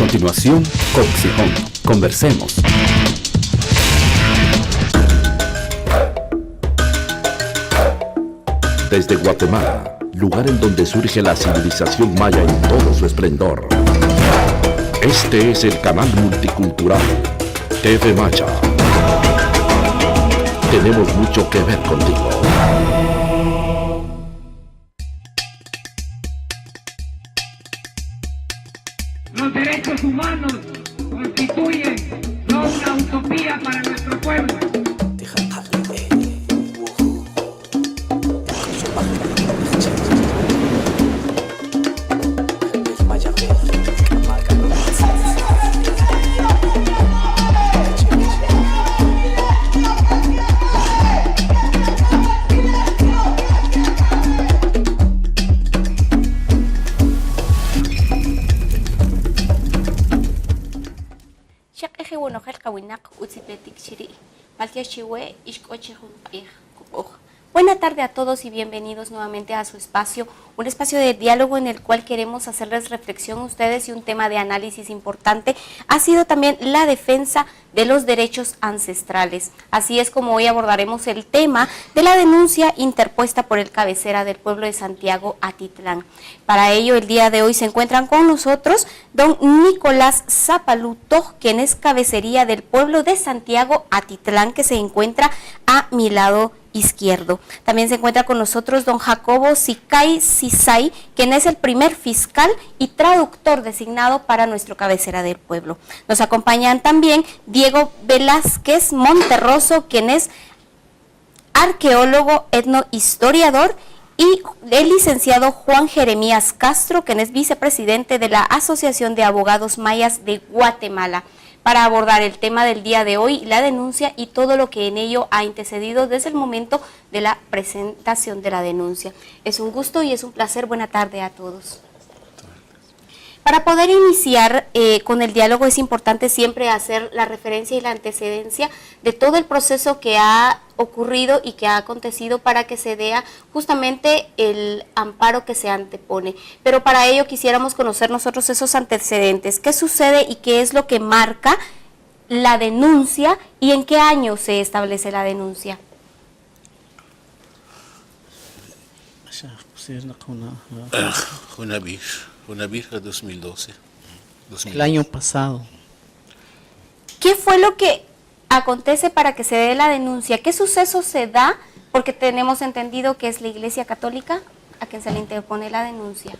continuación, Coxijón. Conversemos. Desde Guatemala, lugar en donde surge la civilización maya en todo su esplendor. Este es el canal multicultural TV Maya. Tenemos mucho que ver contigo. Los derechos humanos constituyen no una utopía para nuestro pueblo. Buenas tardes a todos y bienvenidos nuevamente a su espacio, un espacio de diálogo en el cual queremos hacerles reflexión a ustedes, y un tema de análisis importante ha sido también la defensa de los derechos ancestrales. Así es como hoy abordaremos el tema de la denuncia interpuesta por el cabecera del pueblo de Santiago Atitlán. Para ello, el día de hoy se encuentran con nosotros don Nicolás Zapaluto, quien es cabecería del pueblo de Santiago Atitlán, que se encuentra a mi lado izquierdo. También se encuentra con nosotros don Jacobo Sicay Sisay, quien es el primer fiscal y traductor designado para nuestro cabecera del pueblo. Nos acompañan también Diego Velázquez Monterroso, quien es arqueólogo etnohistoriador, y el licenciado Juan Jeremías Castro, quien es vicepresidente de la Asociación de Abogados Mayas de Guatemala, para abordar el tema del día de hoy, la denuncia y todo lo que en ello ha antecedido desde el momento de la presentación de la denuncia. Es un gusto y es un placer. Buena tarde a todos. Para poder iniciar con el diálogo es importante siempre hacer la referencia y la antecedencia de todo el proceso que ha ocurrido y que ha acontecido para que se dé justamente el amparo que se antepone. Pero para ello quisiéramos conocer nosotros esos antecedentes. ¿Qué sucede y qué es lo que marca la denuncia y en qué año se establece la denuncia? Una virgen 2012. El año pasado. ¿Qué fue lo que acontece para que se dé la denuncia? ¿Qué suceso se da? Porque tenemos entendido que es la Iglesia Católica a quien se le interpone la denuncia.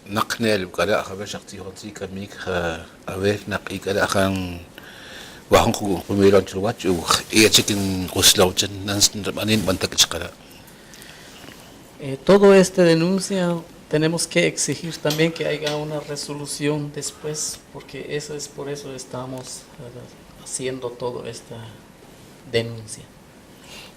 نقنال وكذا خبر شخصي خاطري كميك أوه نقيك هذا خان وهنخو بميلان شروات وإيه تكن غسلوجن ناس نرمانين بنتكش كذا. Todo esta denuncia tenemos que exigir también que haya una resolución después, porque eso es por eso estamos haciendo toda esta denuncia.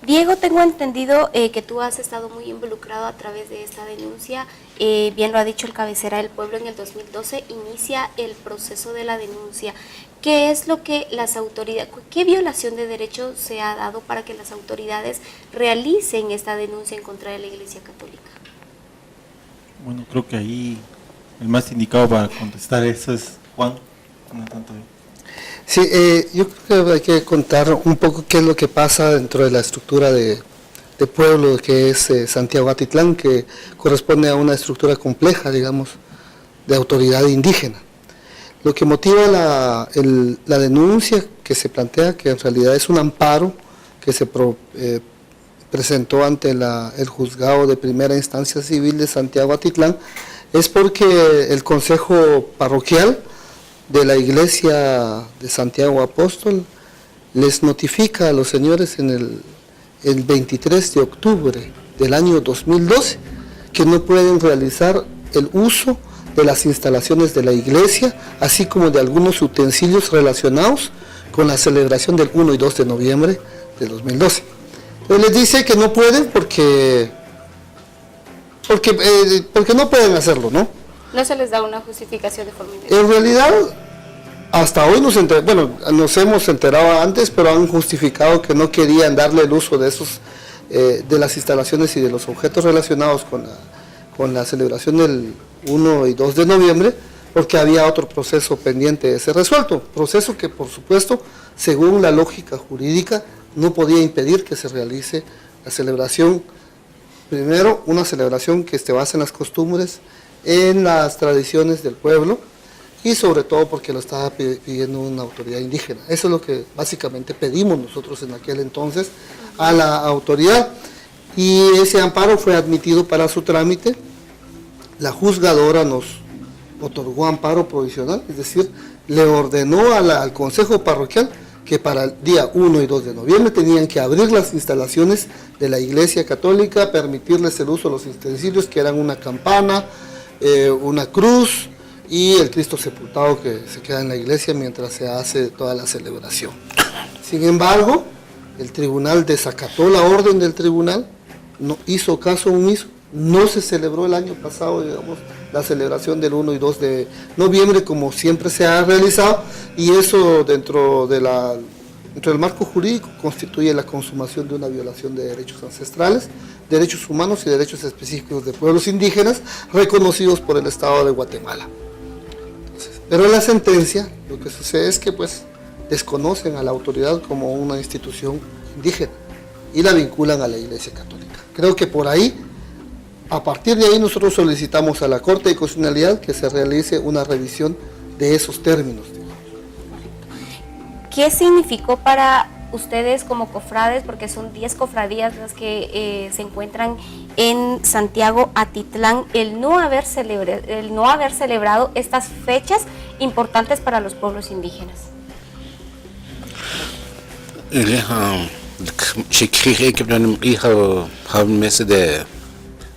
Diego, tengo entendido que tú has estado muy involucrado a través de esta denuncia. Bien lo ha dicho el cabecera del pueblo, en el 2012 inicia el proceso de la denuncia. ¿Qué es lo que las autoridades, qué violación de derechos se ha dado para que las autoridades realicen esta denuncia en contra de la Iglesia Católica? Bueno, creo que ahí el más indicado para contestar eso es Juan. No tanto yo. Sí, yo creo que hay que contar un poco qué es lo que pasa dentro de la estructura de pueblo que es Santiago Atitlán, que corresponde a una estructura compleja, digamos, de autoridad indígena. Lo que motiva la denuncia que se plantea, que en realidad es un amparo que se presentó ante el juzgado de primera instancia civil de Santiago Atitlán, es porque el consejo parroquial de la iglesia de Santiago Apóstol les notifica a los señores en el 23 de octubre del año 2012 que no pueden realizar el uso de las instalaciones de la iglesia, así como de algunos utensilios relacionados con la celebración del 1 y 2 de noviembre de 2012. Entonces les dice que no pueden porque no pueden hacerlo, ¿no? No se les da una justificación de forma inmediata. En realidad, hasta hoy nos hemos enterado antes, pero han justificado que no querían darle el uso de esos, de las instalaciones y de los objetos relacionados con la celebración del 1 y 2 de noviembre, porque había otro proceso pendiente de ser resuelto, proceso que por supuesto, según la lógica jurídica, no podía impedir que se realice la celebración. Primero, una celebración que se basa en las costumbres, en las tradiciones del pueblo, y sobre todo porque lo estaba pidiendo una autoridad indígena. Eso es lo que básicamente pedimos nosotros en aquel entonces a la autoridad, y ese amparo fue admitido para su trámite. La juzgadora nos otorgó amparo provisional, es decir, le ordenó al Consejo Parroquial que para el día 1 y 2 de noviembre tenían que abrir las instalaciones de la Iglesia Católica, permitirles el uso de los utensilios que eran una campana, una cruz y el Cristo sepultado que se queda en la iglesia mientras se hace toda la celebración. Sin embargo, el tribunal desacató la orden del tribunal, no hizo caso omiso, no se celebró el año pasado, digamos, la celebración del 1 y 2 de noviembre como siempre se ha realizado, y eso dentro del marco jurídico constituye la consumación de una violación de derechos ancestrales, derechos humanos y derechos específicos de pueblos indígenas reconocidos por el Estado de Guatemala. Pero en la sentencia lo que sucede es que pues desconocen a la autoridad como una institución indígena y la vinculan a la Iglesia Católica. Creo que por ahí, a partir de ahí, nosotros solicitamos a la Corte de Constitucionalidad que se realice una revisión de esos términos. ¿Qué significó para ustedes como cofrades, porque son 10 cofradías las que se encuentran en Santiago Atitlán, el no haber celebrado estas fechas importantes para los pueblos indígenas? Ik heb een mes de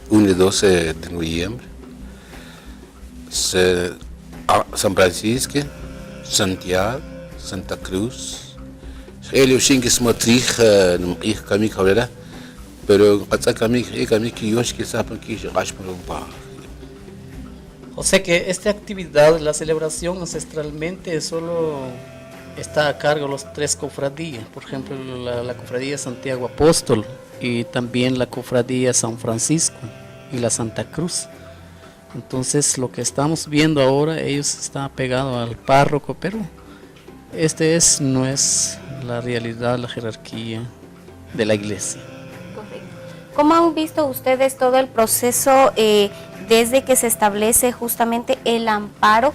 1 y 12 de noviembre. San Francisco, Santiago, Santa Cruz. Ele xingue smotrich ich kami kawera, pero patsa kami ki yosh ki sapan ki gash por un pa. O sea que esta actividad, la celebración ancestralmente, solo está a cargo de los 3 cofradías, por ejemplo la cofradía Santiago Apóstol y también la cofradía San Francisco y la Santa Cruz. Entonces lo que estamos viendo ahora, ellos están pegados al párroco, pero no es la realidad, la jerarquía de la iglesia. Correcto. ¿Cómo han visto ustedes todo el proceso desde que se establece justamente el amparo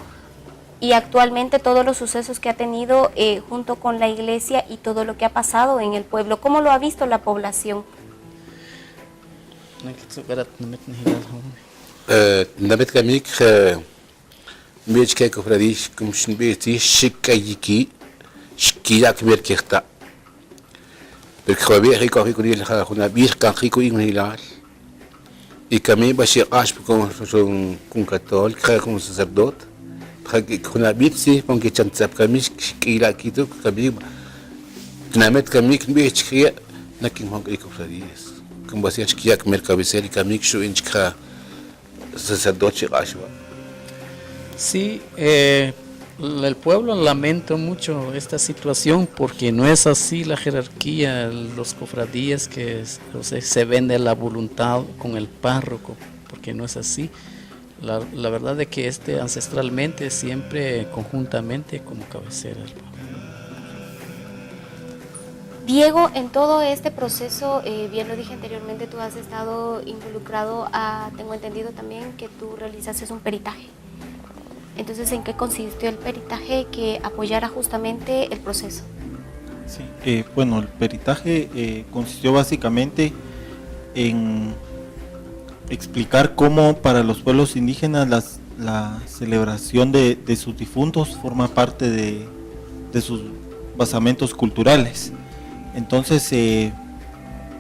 y actualmente todos los sucesos que ha tenido junto con la iglesia y todo lo que ha pasado en el pueblo? ¿Cómo lo ha visto la población? Namet kamik mech ke kofradish kumshin beti shikayiki shkiya kmer kehta. Porque joder rico ni la una virgen rico y milal. Y kami bashi ash con católico, como sacerdote. Kuna bitsi porque chantsap kami shkila kito kami namet kamik mech ke nakin hong kofradis. Como bashi shkiya kmer cabecera kamik shu inchka sacerdote ashwa. Sí, el pueblo lamenta mucho esta situación porque no es así la jerarquía, los cofradías que se vende la voluntad con el párroco, porque no es así. La verdad es que ancestralmente siempre conjuntamente como cabecera. Diego, en todo este proceso, bien lo dije anteriormente, tú has estado involucrado, tengo entendido también que tú realizaste un peritaje. Entonces, ¿en qué consistió el peritaje que apoyara justamente el proceso? Sí, bueno, el peritaje consistió básicamente en explicar cómo para los pueblos indígenas la celebración de sus difuntos forma parte de sus basamentos culturales. Entonces,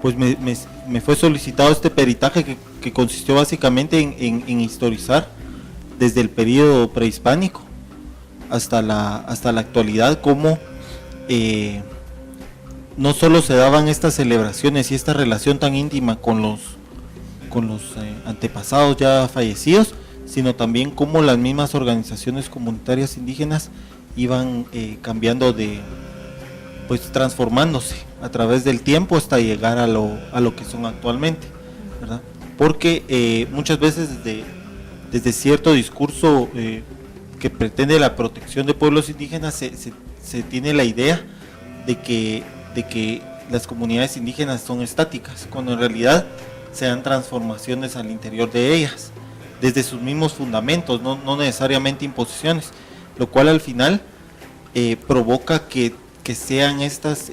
pues me fue solicitado este peritaje que consistió básicamente en historizar desde el periodo prehispánico hasta la actualidad cómo no solo se daban estas celebraciones y esta relación tan íntima con los antepasados ya fallecidos, sino también cómo las mismas organizaciones comunitarias indígenas iban cambiando pues transformándose a través del tiempo hasta llegar a lo que son actualmente, ¿verdad? Porque muchas veces desde cierto discurso que pretende la protección de pueblos indígenas se tiene la idea de que las comunidades indígenas son estáticas, cuando en realidad se dan transformaciones al interior de ellas, desde sus mismos fundamentos, no necesariamente imposiciones, lo cual al final provoca que sean estas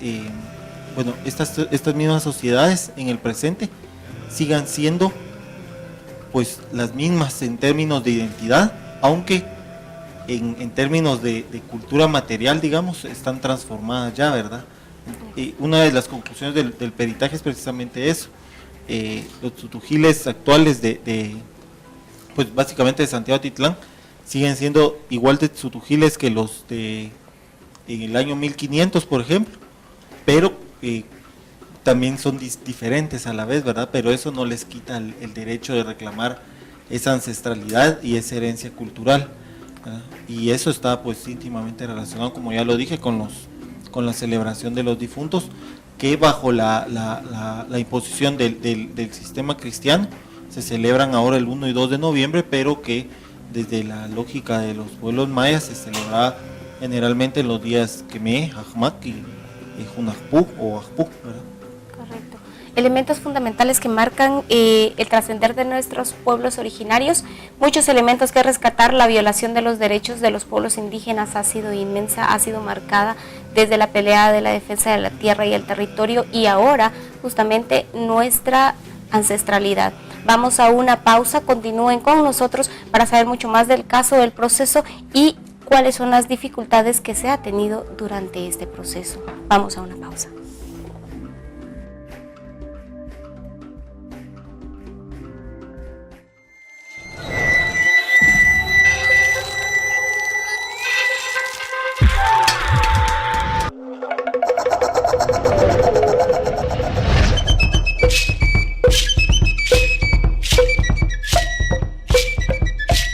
mismas sociedades en el presente sigan siendo pues las mismas en términos de identidad, aunque en términos de cultura material, digamos, están transformadas ya, ¿verdad? Una de las conclusiones del peritaje es precisamente eso. Los tutujiles actuales pues básicamente de Santiago Atitlán siguen siendo igual de tutujiles que los de en el año 1500, por ejemplo, pero también son diferentes a la vez, ¿verdad? Pero eso no les quita el derecho de reclamar esa ancestralidad y esa herencia cultural, ¿verdad? Y eso está pues íntimamente relacionado, como ya lo dije, con la celebración de los difuntos, que bajo la imposición del sistema cristiano se celebran ahora el 1 y 2 de noviembre, pero que desde la lógica de los pueblos mayas se celebraba generalmente en los días Quemé, Ajmac y Junajpú o Ajpú, ¿verdad? Correcto. Elementos fundamentales que marcan el trascender de nuestros pueblos originarios, muchos elementos que rescatar. La violación de los derechos de los pueblos indígenas ha sido inmensa, ha sido marcada desde la pelea de la defensa de la tierra y el territorio, y ahora justamente nuestra ancestralidad. Vamos a una pausa, continúen con nosotros para saber mucho más del caso, del proceso y cuáles son las dificultades que se ha tenido durante este proceso. Vamos a una pausa.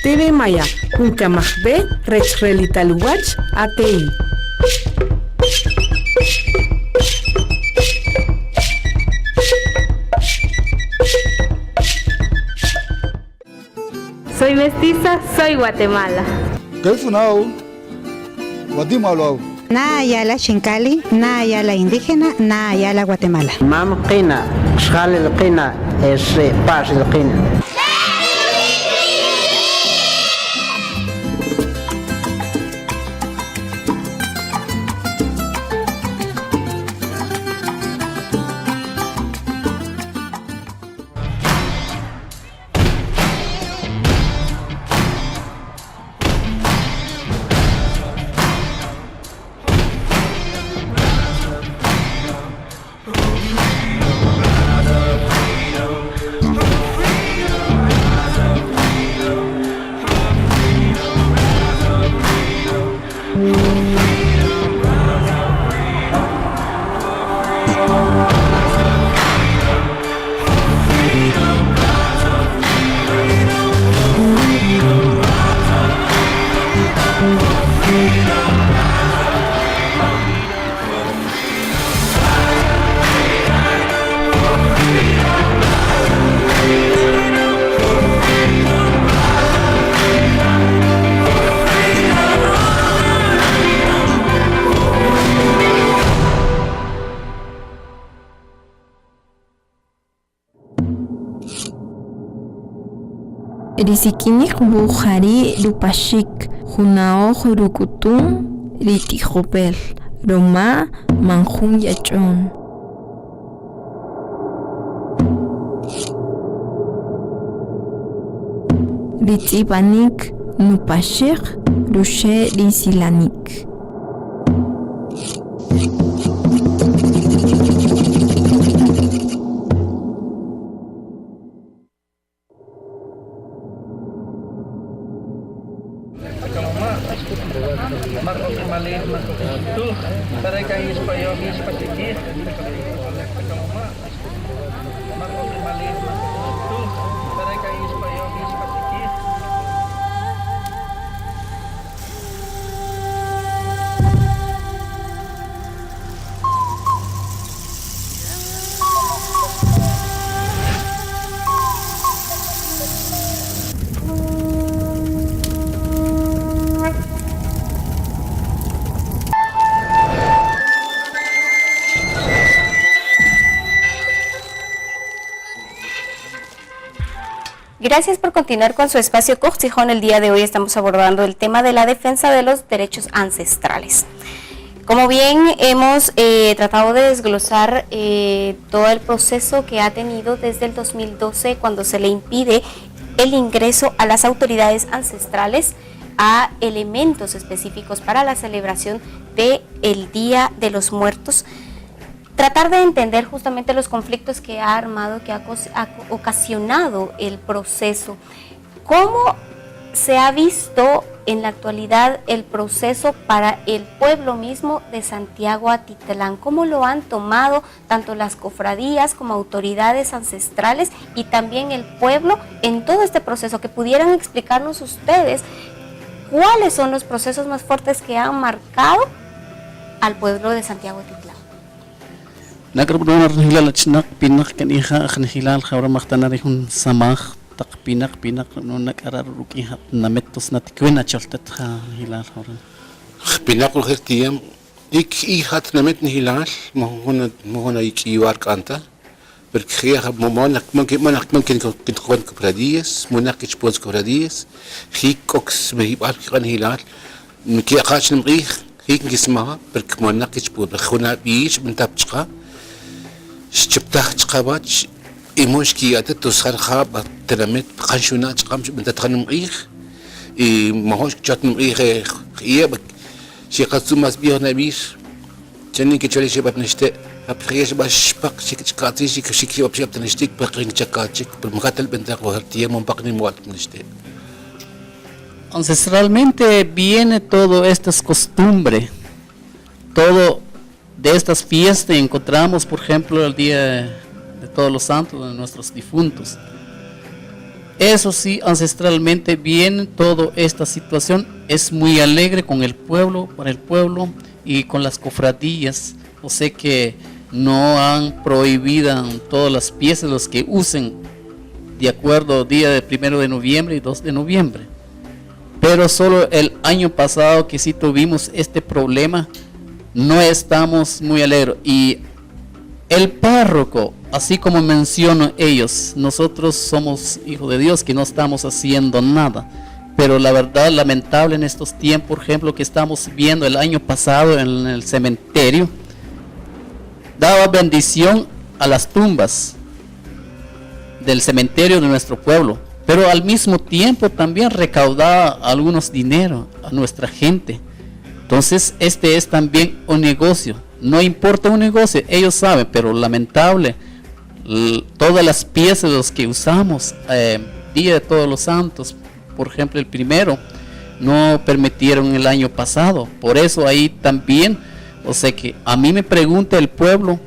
TV Maya, Hunkamahbe, Rechrelitaluach, ATI. Soy mestiza, soy Guatemala. ¿Qué funao? Guatemala. Na yala Xincali, na yala indígena, na yala Guatemala. Mam qina, xal el qina, es paz el qina. Risikinik Bujari Lupashik, Junao Jurukutun, Ritijopel, Roma Manjum Yachon. Ritzibanik Nupashik, Rushe Risilanik. Gracias por continuar con su espacio Cortijón. El día de hoy estamos abordando el tema de la defensa de los derechos ancestrales. Como bien hemos tratado de desglosar todo el proceso que ha tenido desde el 2012, cuando se le impide el ingreso a las autoridades ancestrales a elementos específicos para la celebración del Día de los Muertos. Tratar de entender justamente los conflictos que ha armado, que ha ocasionado el proceso. ¿Cómo se ha visto en la actualidad el proceso para el pueblo mismo de Santiago Atitlán? ¿Cómo lo han tomado tanto las cofradías como autoridades ancestrales y también el pueblo en todo este proceso? Que pudieran explicarnos ustedes cuáles son los procesos más fuertes que han marcado al pueblo de Santiago Atitlán. Nagrabuna hilal chnak pinak kanija hilal khawra makhtanarihun samaj tak pinak no nakarar rukihat nametos natikwena choltat hilal khawra pinak urtiam ik ihat namet hilal mohona ik iwar kanta porque momonak mungkin kon kopradiyes monak ichpos kopradiyes hikox behibar kan hilal miki aqach nimqih hik gismaha porque monak ichpos khuna biish bentabchqa شبتاخ تقاباتش إيموش كي أتتو خاب تلمت قنشونات قامش بنت تخنم إيخ ما هوش جاتنم إيخ إيابك شي قصو ماس بيه نبيش جنين كتشالي شباب نشتاق أبخيش باش بق شي كتشكاتي شي كشي بشي بتنشتاق بقين تشكاتشك بالمقاتل بنتاق وهرتيا من بقني موالك نشتاق. Ancestralmente viene todo estas costumbres, todo de estas fiestas encontramos, por ejemplo, el Día de Todos los Santos, de nuestros difuntos. Eso sí, ancestralmente viene toda esta situación, es muy alegre con el pueblo, para el pueblo y con las cofradías. O sea que no han prohibido todas las piezas, los que usen de acuerdo al día del 1 de noviembre y 2 de noviembre. Pero solo el año pasado que sí tuvimos este problema, no estamos muy alegres. Y el párroco, así como mencionan ellos, nosotros somos hijos de Dios que no estamos haciendo nada. Pero la verdad, lamentable en estos tiempos, por ejemplo, que estamos viendo el año pasado en el cementerio, daba bendición a las tumbas del cementerio de nuestro pueblo, pero al mismo tiempo también recaudaba algunos dinero a nuestra gente. Entonces, este es también un negocio. No importa un negocio, ellos saben, pero lamentable, todas las piezas los que usamos, Día de Todos los Santos, por ejemplo, el 1, no permitieron el año pasado. Por eso ahí también, o sea que a mí me pregunta el pueblo,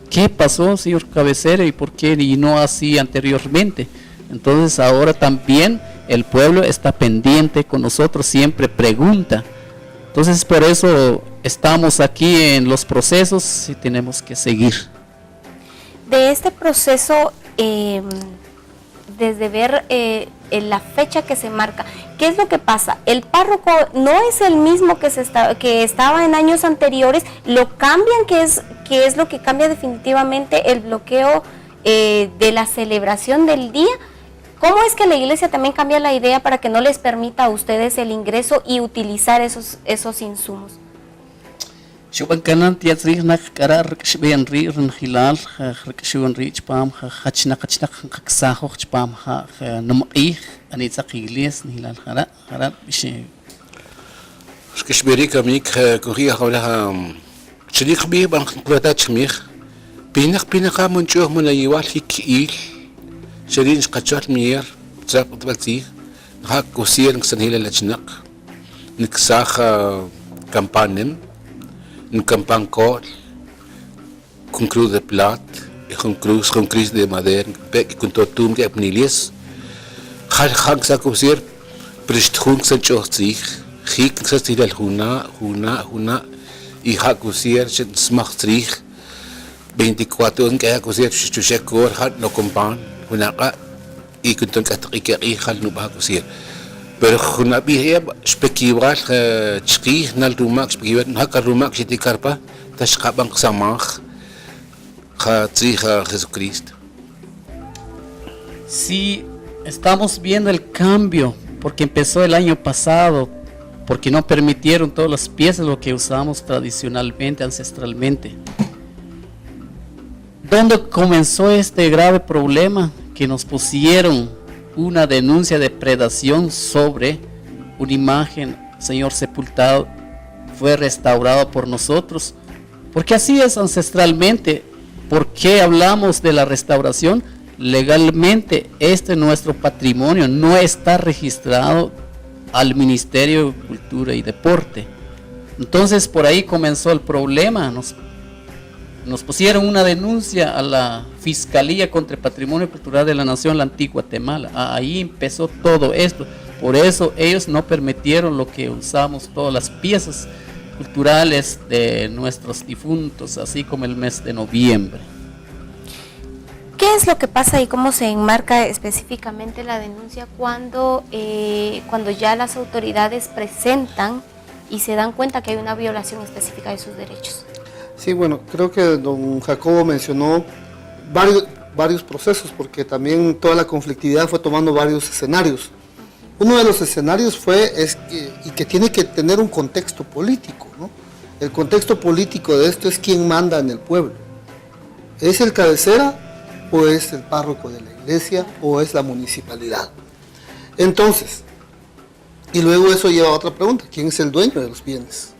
¿qué pasó, señor cabecero, y por qué y no así anteriormente? Entonces ahora también el pueblo está pendiente con nosotros, siempre pregunta. Entonces por eso estamos aquí en los procesos y tenemos que seguir. De este proceso, desde ver la fecha que se marca, ¿qué es lo que pasa? El párroco no es el mismo que estaba en años anteriores, lo cambian, ¿qué es lo que cambia definitivamente el bloqueo de la celebración del día? ¿Cómo es que la iglesia también cambia la idea para que no les permita a ustedes el ingreso y utilizar esos insumos? شرين قتشات مير تساق تبلتي هاك وسير نكسنهيلا لجنق نكساخ كامبانم نكامبان كول كونكرو de plat concruz de madera بك كنت توم كي ابنيليس خال ساق وسير برشتخون سنشوتسي خيك نكسستيلا هنا يهاك وسير شد سمخ تريخ 24 que وسير تشكور خال نو كومبان هناك يكنتون كتقيكي خل نبها كثير برخنا بيه شبكيوال تشقيه نالروماك شبكيوال هكا روماك شتي كاربا تشقى بنك سماخ خاطيخ جيسوكريست. Sí, estamos viendo el cambio, porque empezó el año pasado, porque no permitieron todas las piezas, lo que usamos tradicionalmente, ancestralmente. ¿Dónde comenzó este grave problema? Que nos pusieron una denuncia de predación sobre una imagen, Señor sepultado, fue restaurado por nosotros, porque así es ancestralmente. ¿Por qué hablamos de la restauración? Legalmente nuestro patrimonio no está registrado al Ministerio de Cultura y Deporte. Entonces por ahí comenzó el problema. Nos pusieron una denuncia a la Fiscalía contra el Patrimonio Cultural de la Nación, la Antigua Guatemala. Ahí empezó todo esto. Por eso ellos no permitieron lo que usamos, todas las piezas culturales de nuestros difuntos, así como el mes de noviembre. ¿Qué es lo que pasa y cómo se enmarca específicamente la denuncia cuando ya las autoridades presentan y se dan cuenta que hay una violación específica de sus derechos? Sí, bueno, creo que don Jacobo mencionó varios procesos, porque también toda la conflictividad fue tomando varios escenarios. Uno de los escenarios que tiene que tener un contexto político, ¿no? El contexto político de esto es quién manda en el pueblo. ¿Es el cabecera o es el párroco de la iglesia o es la municipalidad? Entonces, y luego eso lleva a otra pregunta: ¿quién es el dueño de los bienes?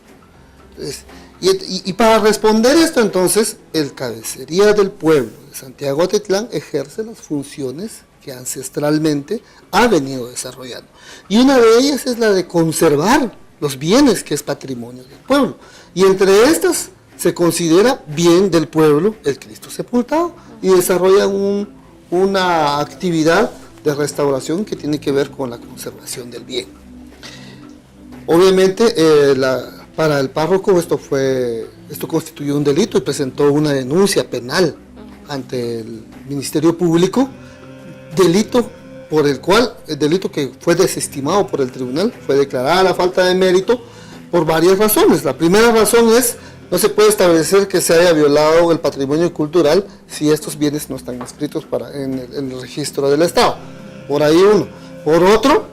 Entonces, y para responder esto, entonces, el cabecería del pueblo de Santiago Atitlán ejerce las funciones que ancestralmente ha venido desarrollando. Y una de ellas es la de conservar los bienes que es patrimonio del pueblo. Y entre estas se considera bien del pueblo el Cristo sepultado, y desarrollan una actividad de restauración que tiene que ver con la conservación del bien. Obviamente, para el párroco esto constituyó un delito y presentó una denuncia penal ante el Ministerio Público, delito que fue desestimado por el tribunal, fue declarada la falta de mérito por varias razones. La primera razón es: no se puede establecer que se haya violado el patrimonio cultural si estos bienes no están inscritos en el registro del Estado. Por ahí uno. Por otro,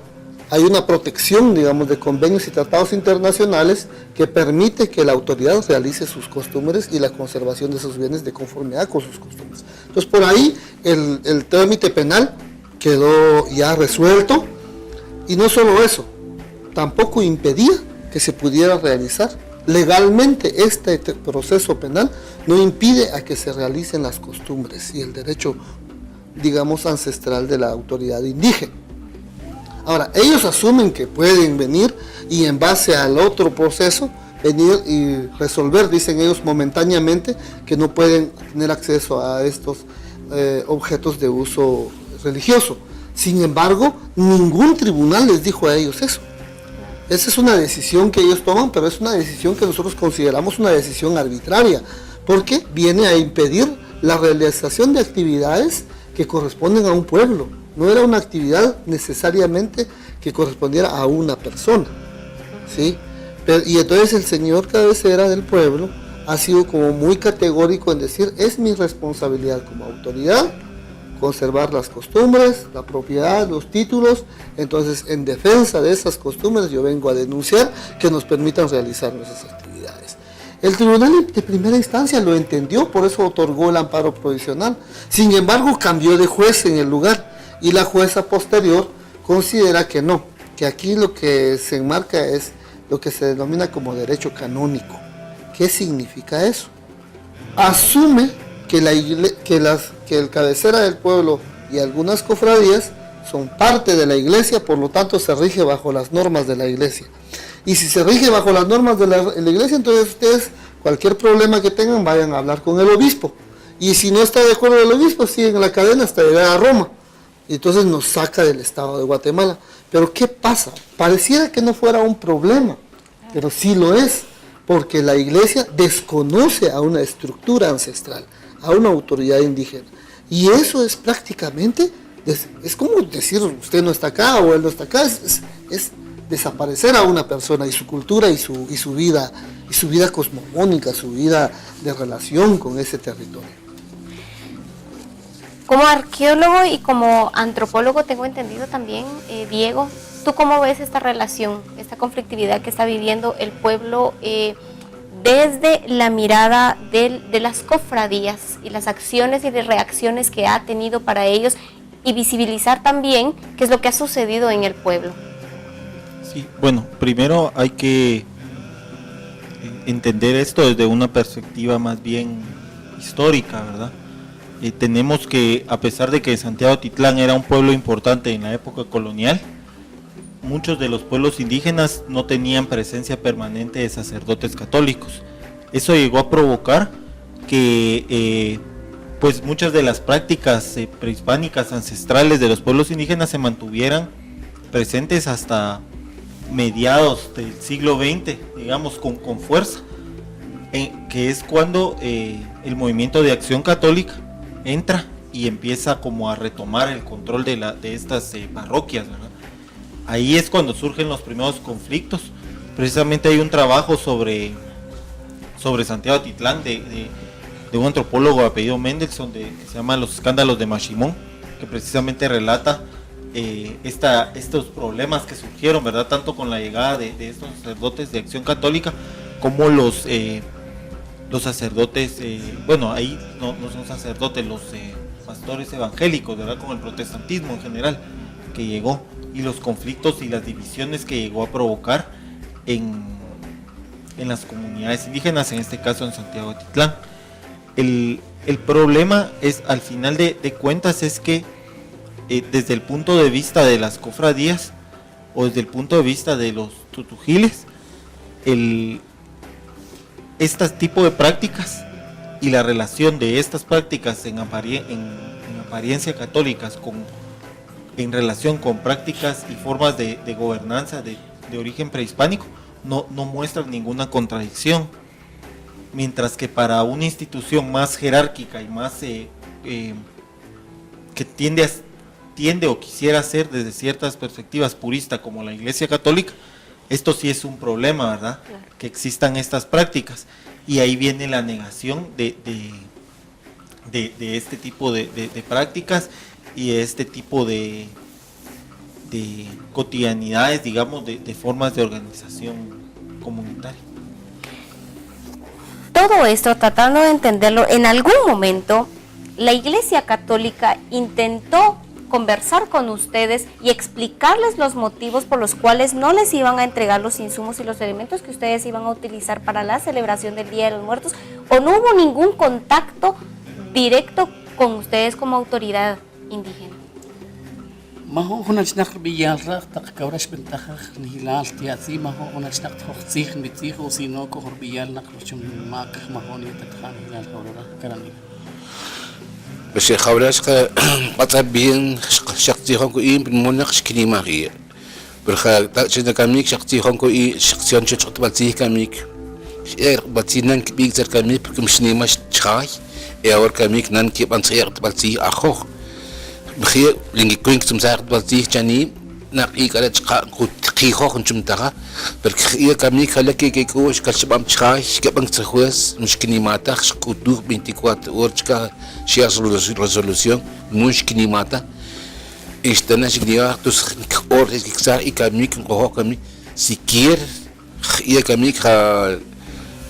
hay una protección, digamos, de convenios y tratados internacionales que permite que la autoridad realice sus costumbres y la conservación de esos bienes de conformidad con sus costumbres. Entonces, por ahí el trámite penal quedó ya resuelto, y no solo eso, tampoco impedía que se pudiera realizar. Legalmente este proceso penal no impide a que se realicen las costumbres y el derecho, digamos, ancestral de la autoridad indígena. Ahora, ellos asumen que pueden venir y en base al otro proceso venir y resolver, dicen ellos momentáneamente, que no pueden tener acceso a estos objetos de uso religioso. Sin embargo, ningún tribunal les dijo a ellos eso. Esa es una decisión que ellos toman, pero es una decisión que nosotros consideramos una decisión arbitraria, porque viene a impedir la realización de actividades que corresponden a un pueblo. No era una actividad necesariamente que correspondiera a una persona, ¿sí? Y entonces el señor cabecera del pueblo ha sido como muy categórico en decir: es mi responsabilidad como autoridad conservar las costumbres, la propiedad, los títulos. Entonces, en defensa de esas costumbres, yo vengo a denunciar que nos permitan realizar nuestras actividades. El tribunal de primera instancia lo entendió, por eso otorgó el amparo provisional. Sin embargo, cambió de juez en el lugar, y la jueza posterior considera que no, que aquí lo que se enmarca es lo que se denomina como derecho canónico. ¿Qué significa eso? Asume que el cabecera del pueblo y algunas cofradías son parte de la iglesia, por lo tanto se rige bajo las normas de la iglesia. Y si se rige bajo las normas de la iglesia, entonces ustedes, cualquier problema que tengan, vayan a hablar con el obispo. Y si no está de acuerdo el obispo, siguen la cadena hasta llegar a Roma. Y entonces nos saca del Estado de Guatemala. Pero ¿qué pasa? Pareciera que no fuera un problema, pero sí lo es, porque la iglesia desconoce a una estructura ancestral, a una autoridad indígena. Y eso es prácticamente, es como decir: usted no está acá o él no está acá, es desaparecer a una persona y su cultura y su vida cosmogónica, su vida de relación con ese territorio. Como arqueólogo y como antropólogo tengo entendido también, Diego, ¿tú cómo ves esta relación, esta conflictividad que está viviendo el pueblo desde la mirada de las cofradías y las acciones y de reacciones que ha tenido para ellos y visibilizar también qué es lo que ha sucedido en el pueblo? Sí, bueno, primero hay que entender esto desde una perspectiva más bien histórica, ¿verdad? Tenemos que, a pesar de que Santiago Atitlán era un pueblo importante en la época colonial, muchos de los pueblos indígenas no tenían presencia permanente de sacerdotes católicos. Eso llegó a provocar que pues muchas de las prácticas prehispánicas ancestrales de los pueblos indígenas se mantuvieran presentes hasta mediados del siglo XX, digamos, con fuerza, que es cuando el movimiento de Acción Católica entra y empieza como a retomar el control de estas parroquias, ¿verdad? Ahí es cuando surgen los primeros conflictos. Precisamente hay un trabajo sobre Santiago Atitlán de un antropólogo de apellido Mendelssohn que se llama Los escándalos de Mashimón, que precisamente relata estos problemas que surgieron, ¿verdad? Tanto con la llegada de estos sacerdotes de Acción Católica como los sacerdotes, bueno, ahí no son sacerdotes, los pastores evangélicos, ¿verdad? Con el protestantismo en general que llegó, y los conflictos y las divisiones que llegó a provocar en las comunidades indígenas, en este caso en Santiago Atitlán. El problema es, al final de cuentas, es que desde el punto de vista de las cofradías o desde el punto de vista de los tutujiles, este tipo de prácticas y la relación de estas prácticas en apariencia católicas en relación con prácticas y formas de gobernanza de origen prehispánico no muestran ninguna contradicción, mientras que para una institución más jerárquica y más que tiende o quisiera ser desde ciertas perspectivas purista como la Iglesia Católica, esto sí es un problema, ¿verdad? Claro. Que existan estas prácticas, y ahí viene la negación de este tipo de prácticas y de este tipo de cotidianidades, digamos, de formas de organización comunitaria. Todo esto, tratando de entenderlo, en algún momento la Iglesia Católica intentó conversar con ustedes y explicarles los motivos por los cuales no les iban a entregar los insumos y los elementos que ustedes iban a utilizar para la celebración del Día de los Muertos, o no hubo ningún contacto directo con ustedes como autoridad indígena. Maho hunachnak biyalra tak kaurash bentajaj nihilal tiatsi maho hunachnak tjojtsij mitzij o sino kohor biyal nak luchum mak mahoni tatjan hilal kaurara karani. بس خبرش قطع بين شخصي خانكو إيه بالمناق شكلي ماغية بالخا شنو كاميك شخصي خانكو إيه شخصيان شو تحط باتيه كاميك باتيه نان كبيك زر كاميك بكمشني ماش تخاي اور كاميك نان كيب أنصير باتيه أخوه بخير لينك كوينك تمسار باتيه جاني ناقيك على تقا قي خو كنتم تغا بالخير كاميك هلا كيكوش كالشباب تخاي كبنك تخوس مشكني ما تخش كودو 24 ورشكا شيء resolución مشكني ما تا استناش كنيا توس اور كسار إكاميك نقوه كامي سكير خير كاميك خا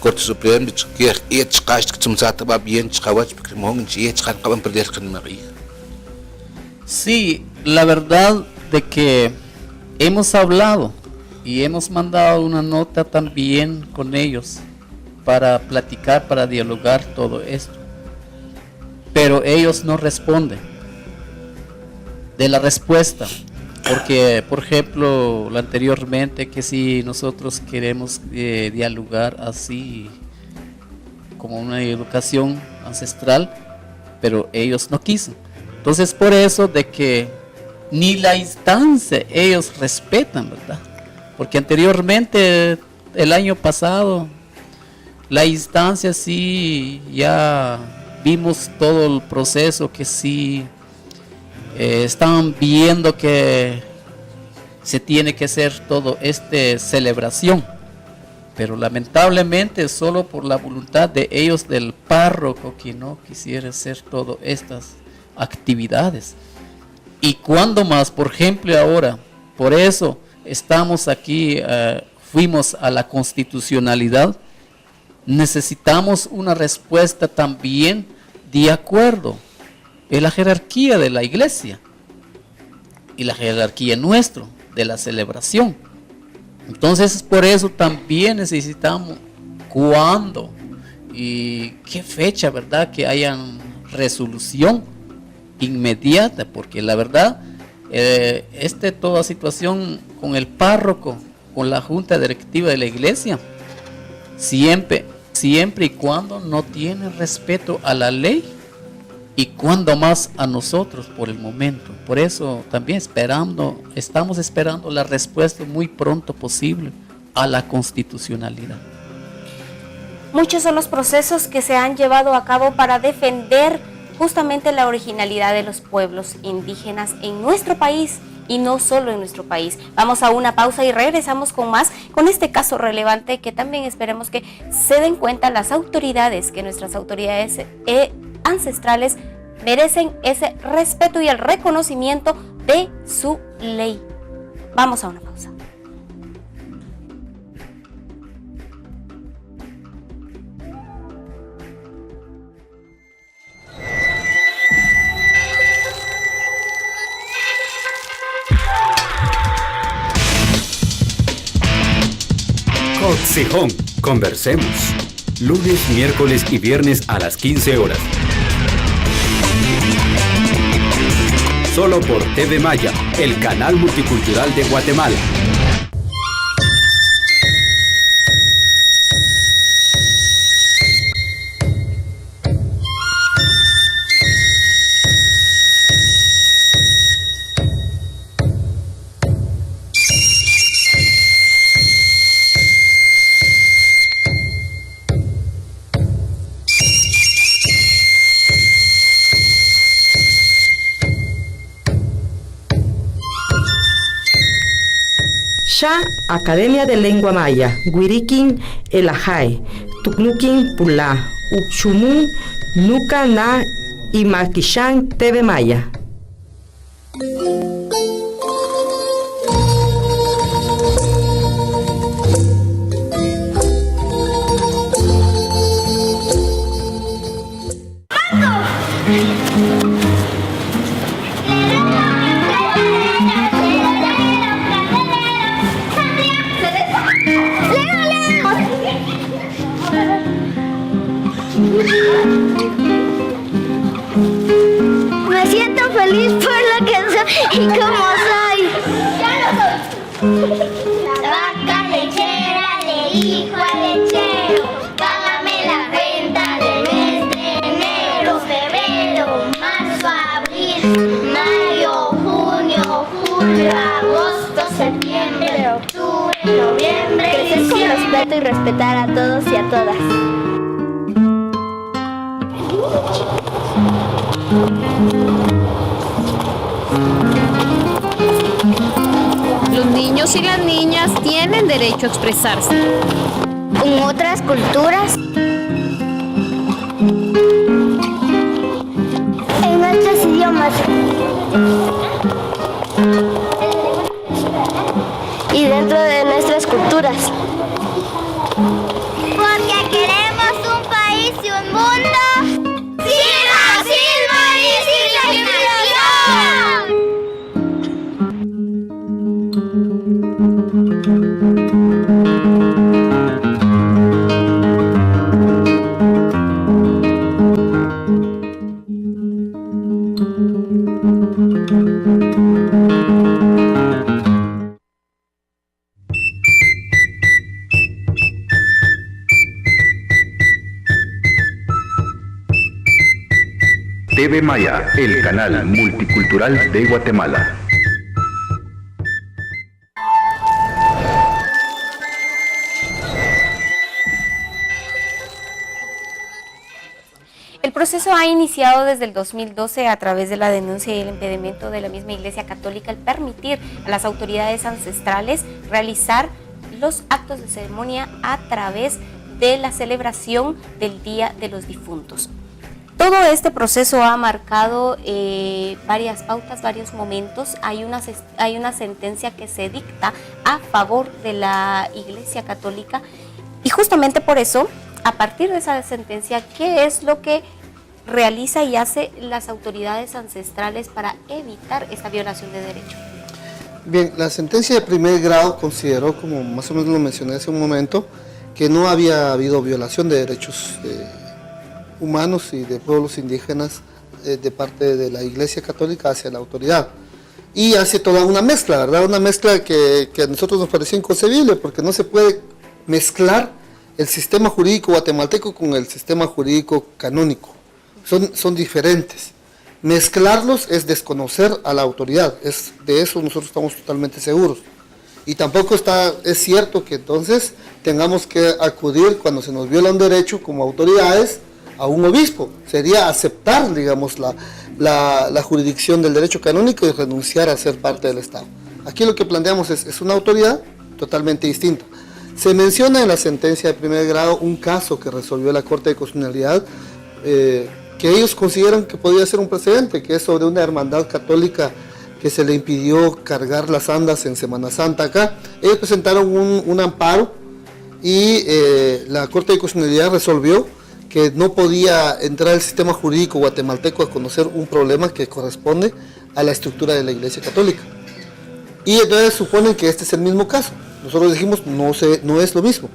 كورت سوبريم بتشكير إيه تشقاش تمسار تبا بين تشقاوش بكرمهم شيء تشقان قبل بدير كنماري. Sí, la verdad de que hemos hablado y hemos mandado una nota también con ellos para platicar, para dialogar todo esto, pero ellos no responden de la respuesta, porque por ejemplo anteriormente que si nosotros queremos dialogar así como una educación ancestral, pero ellos no quiso. Entonces por eso de que ni la instancia ellos respetan, ¿verdad? Porque anteriormente, el año pasado, la instancia sí, ya vimos todo el proceso que sí estaban viendo que se tiene que hacer todo celebración, pero lamentablemente solo por la voluntad de ellos del párroco que no quisiera hacer todo estas actividades. Y cuando más, por ejemplo ahora, por eso estamos aquí, fuimos a la constitucionalidad, necesitamos una respuesta también de acuerdo en la jerarquía de la iglesia y la jerarquía nuestra de la celebración. Entonces por eso también necesitamos cuándo y qué fecha, ¿verdad? Que haya resolución inmediata, porque la verdad, toda situación con el párroco, con la junta directiva de la iglesia, siempre y cuando no tiene respeto a la ley y cuando más a nosotros por el momento. Por eso también estamos esperando la respuesta muy pronto posible a la constitucionalidad. Muchos son los procesos que se han llevado a cabo para defender justamente la originalidad de los pueblos indígenas en nuestro país y no solo en nuestro país. Vamos a una pausa y regresamos con más, con este caso relevante que también esperemos que se den cuenta las autoridades, que nuestras autoridades ancestrales merecen ese respeto y el reconocimiento de su ley. Vamos a una pausa. Coxijón, conversemos. Lunes, miércoles y viernes a las 15 horas. Solo por TV Maya, el canal multicultural de Guatemala. Sha Academia de Lengua Maya, Guirikin Elajai, Tuklukin Pula, Uchumun, Nuka Na y Makishan TV Maya. Me siento feliz por la canción y como soy. La vaca lechera le dijo al lechero: págame la renta del mes de enero, febrero, marzo, abril, mayo, junio, julio, agosto, septiembre, octubre, noviembre, crecer con respeto y respetar a todos y a todas. Los niños y las niñas tienen derecho a expresarse. En otras culturas, en nuestros idiomas y dentro de nuestras culturas. Porque queremos un país y un mundo sin racismo y sin discriminación. TV Maya, el canal multicultural de Guatemala. El proceso ha iniciado desde el 2012 a través de la denuncia y el impedimento de la misma Iglesia Católica al permitir a las autoridades ancestrales realizar los actos de ceremonia a través de la celebración del Día de los Difuntos. Todo este proceso ha marcado varias pautas, varios momentos. Hay una sentencia que se dicta a favor de la Iglesia Católica y justamente por eso, a partir de esa sentencia, ¿qué es lo que realiza y hace las autoridades ancestrales para evitar esta violación de derechos? Bien, la sentencia de primer grado consideró, como más o menos lo mencioné hace un momento, que no había habido violación de derechos humanos y de pueblos indígenas de parte de la Iglesia Católica hacia la autoridad. Y hace toda una mezcla, ¿verdad? Una mezcla que a nosotros nos pareció inconcebible, porque no se puede mezclar el sistema jurídico guatemalteco con el sistema jurídico canónico. Son diferentes. Mezclarlos es desconocer a la autoridad, de eso nosotros estamos totalmente seguros. Y tampoco es cierto que entonces tengamos que acudir cuando se nos viola un derecho como autoridades a un obispo. Sería aceptar, digamos, la jurisdicción del derecho canónico y renunciar a ser parte del Estado. Aquí lo que planteamos es una autoridad totalmente distinta. Se menciona en la sentencia de primer grado un caso que resolvió la Corte de Constitucionalidad, que ellos consideran que podría ser un precedente, que es sobre una hermandad católica que se le impidió cargar las andas en Semana Santa acá. Ellos presentaron un amparo y la Corte de Constitucionalidad resolvió que no podía entrar el sistema jurídico guatemalteco a conocer un problema que corresponde a la estructura de la Iglesia Católica. Y entonces suponen que este es el mismo caso. Nosotros dijimos, no es lo mismo,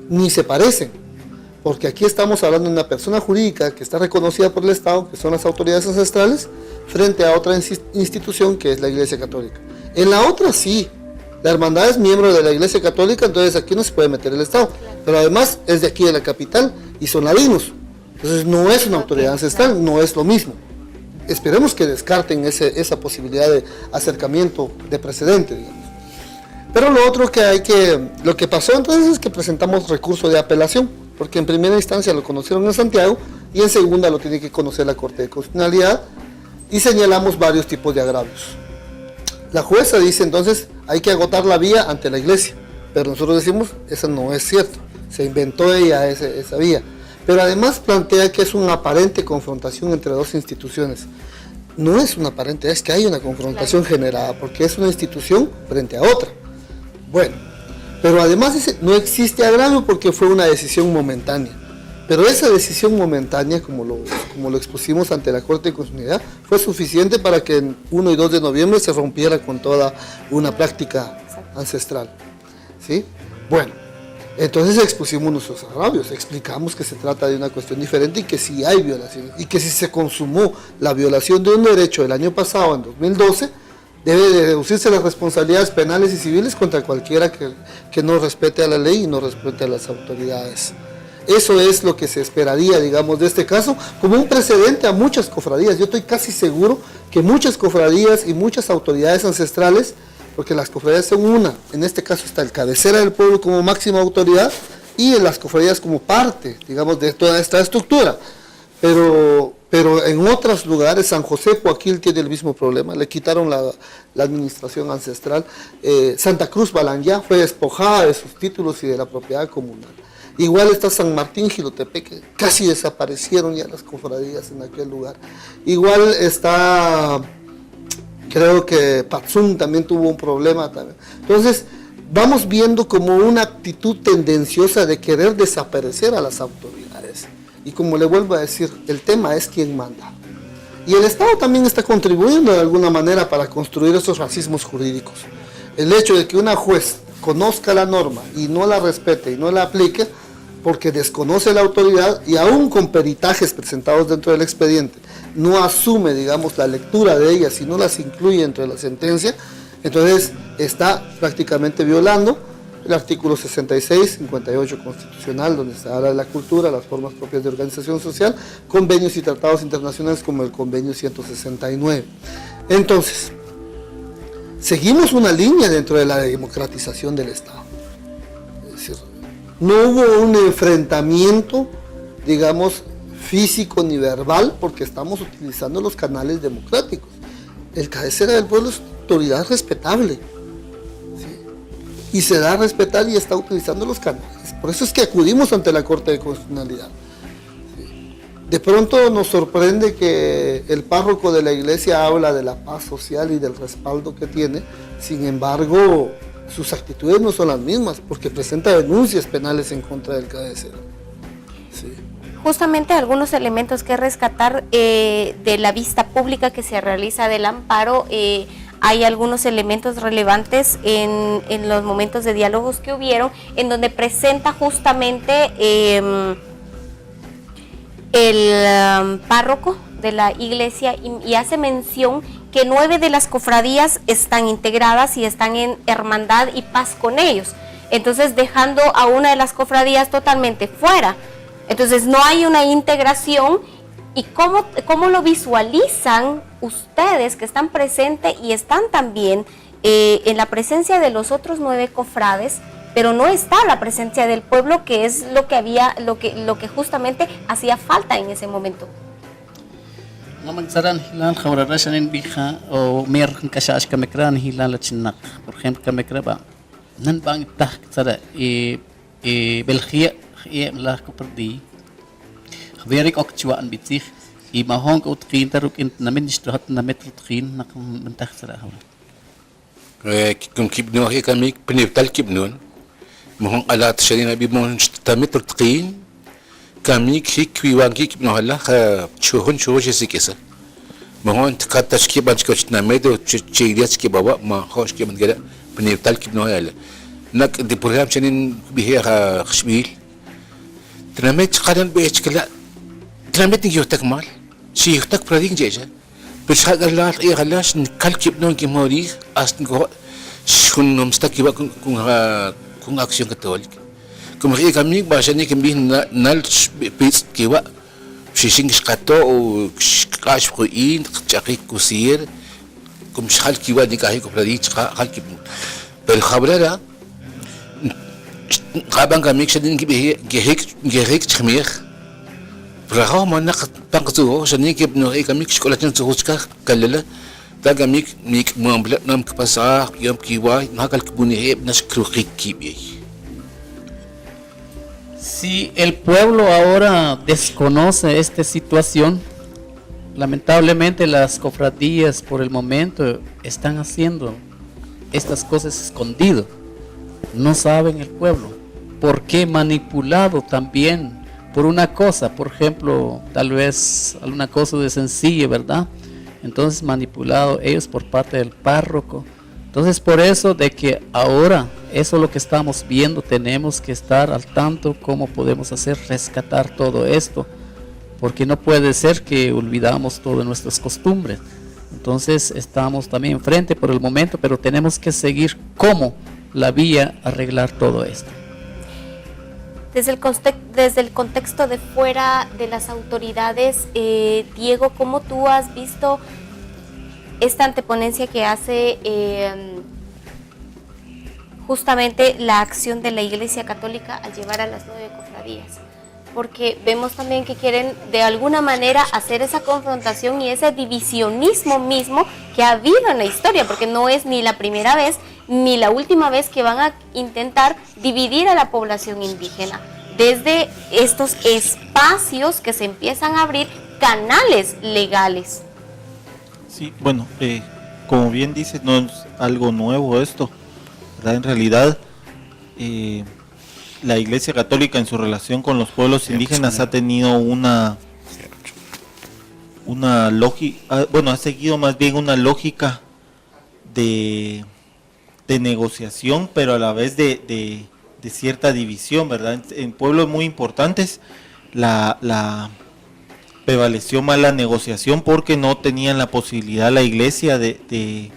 ni se parecen, porque aquí estamos hablando de una persona jurídica que está reconocida por el Estado, que son las autoridades ancestrales, frente a otra institución que es la Iglesia Católica. En la otra sí, la hermandad es miembro de la Iglesia Católica, entonces aquí no se puede meter el Estado, pero además es de aquí de la capital y son ladinos, entonces no es una autoridad ancestral, no es lo mismo. Esperemos que descarten esa posibilidad de acercamiento de precedente, digamos. Pero lo que pasó entonces es que presentamos recurso de apelación, porque en primera instancia lo conocieron en Santiago y en segunda lo tiene que conocer la Corte de Constitucionalidad, y señalamos varios tipos de agravios. La jueza dice entonces hay que agotar la vía ante la Iglesia, pero nosotros decimos eso no es cierto, se inventó ella esa vía, pero además plantea que es una aparente confrontación entre dos instituciones. No es una aparente, es que hay una confrontación generada, porque es una institución frente a otra. Bueno, pero además dice, no existe agravio porque fue una decisión momentánea. Pero esa decisión momentánea, como lo expusimos ante la Corte de Constitucionalidad, fue suficiente para que en 1 y 2 de noviembre se rompiera con toda una práctica ancestral. ¿Sí? Bueno, entonces expusimos nuestros agravios, explicamos que se trata de una cuestión diferente y que si hay violaciones, y que si se consumó la violación de un derecho el año pasado, en 2012, debe de reducirse las responsabilidades penales y civiles contra cualquiera que no respete a la ley y no respete a las autoridades. Eso es lo que se esperaría, digamos, de este caso, como un precedente a muchas cofradías. Yo estoy casi seguro que muchas cofradías y muchas autoridades ancestrales, porque las cofradías son una, en este caso está el cabecera del pueblo como máxima autoridad y en las cofradías como parte, digamos, de toda esta estructura. Pero en otros lugares, San José Joaquín tiene el mismo problema, le quitaron la administración ancestral. Santa Cruz Balanyá fue despojada de sus títulos y de la propiedad comunal. Igual está San Martín Jilotepeque, casi desaparecieron ya las cofradías en aquel lugar. Igual está, creo que Patzún también tuvo un problema también. Entonces, vamos viendo como una actitud tendenciosa de querer desaparecer a las autoridades. Y como le vuelvo a decir, el tema es quién manda. Y el Estado también está contribuyendo de alguna manera para construir esos racismos jurídicos. El hecho de que una juez conozca la norma y no la respete y no la aplique, porque desconoce la autoridad y aún con peritajes presentados dentro del expediente, no asume, digamos, la lectura de ellas y no las incluye dentro de la sentencia, entonces está prácticamente violando el artículo 66, 58 constitucional, donde se habla de la cultura, las formas propias de organización social, convenios y tratados internacionales como el convenio 169. Entonces, seguimos una línea dentro de la democratización del Estado. Es decir, no hubo un enfrentamiento, digamos, físico ni verbal, porque estamos utilizando los canales democráticos. El cabecera del pueblo es una autoridad respetable, ¿sí? Y se da a respetar y está utilizando los canales. Por eso es que acudimos ante la Corte de Constitucionalidad. ¿Sí? De pronto nos sorprende que el párroco de la iglesia habla de la paz social y del respaldo que tiene, sin embargo, sus actitudes no son las mismas, porque presenta denuncias penales en contra del cabecero. Sí. Justamente algunos elementos que rescatar de la vista pública que se realiza del amparo, hay algunos elementos relevantes en los momentos de diálogos que hubieron, en donde presenta justamente el párroco de la iglesia y hace mención que 9 de las cofradías están integradas y están en hermandad y paz con ellos, entonces dejando a una de las cofradías totalmente fuera. Entonces no hay una integración. ¿Y cómo lo visualizan ustedes que están presentes y están también en la presencia de los otros 9 cofrades, pero no está la presencia del pueblo, que es lo que justamente hacía falta en ese momento? Verik ook chuan bitzig y mahong ut kin taruk in namin distrahat na metro kin nak mentak sara. كم كيبنو هيك كميك بنيبتال كيبنون مهون على تشرين أبي مهون تمتر تقين كميك هيك ويوان كيك بنو هلا شوهن شوه جسكيسة مهون تكاد تشكي بانش كوش تناميد وتشيليات كي بابا ما خوش كي من كده بنيبتال كيبنو هلا نك دي برنامج شنين بيها خشبيل تناميد قارن بيش كلا تناميد نجيو تكمل شيء يختك برادين جيجا بس هذا لا إيه غلاش نكال كيبنون كيموري أصلا كه شون نمستكي بقى كون أكشن كتولك كم هي كميك باشني كم بيه نال بيت كيوا شيشين كاتو أو كاش بقين كتشاقي كوسير كم شحال كيوا نكاهي كبرادي شحال كيبنون بالخبرة لا غابان كميك شدين كبيه جهيك تخميخ برغم ما نقد بنقصه شنيك ابنه هيك ميك شكولاتين تغوشكا كلله تاجا ميك مامبل نام كباسا يوم كيواي نهاك الكبوني هي بنشكرو كيبي. Si el pueblo ahora desconoce esta situación, lamentablemente las cofradías por el momento están haciendo estas cosas escondido. No saben el pueblo. ¿Por qué manipulado también? Por una cosa, por ejemplo, tal vez alguna cosa de sencilla, ¿verdad? Entonces manipulado ellos por parte del párroco. Entonces por eso de que ahora, eso es lo que estamos viendo, tenemos que estar al tanto cómo podemos hacer rescatar todo esto, porque no puede ser que olvidamos todas nuestras costumbres. Entonces estamos también enfrente por el momento, pero tenemos que seguir cómo la vía arreglar todo esto. Desde el contexto de fuera de las autoridades, Diego, ¿cómo tú has visto esta anteponencia que hace justamente la acción de la Iglesia Católica al llevar a las 9 cofradías? Porque vemos también que quieren de alguna manera hacer esa confrontación y ese divisionismo mismo que ha habido en la historia, porque no es ni la primera vez ni la última vez que van a intentar dividir a la población indígena. Desde estos espacios que se empiezan a abrir canales legales. Sí, bueno, como bien dices, no es algo nuevo esto, ¿verdad? En realidad, la Iglesia Católica en su relación con los pueblos indígenas ha tenido una lógica, bueno, ha seguido más bien una lógica de negociación, pero a la vez de cierta división, ¿verdad? En pueblos muy importantes la prevaleció más la negociación porque no tenían la posibilidad la Iglesia de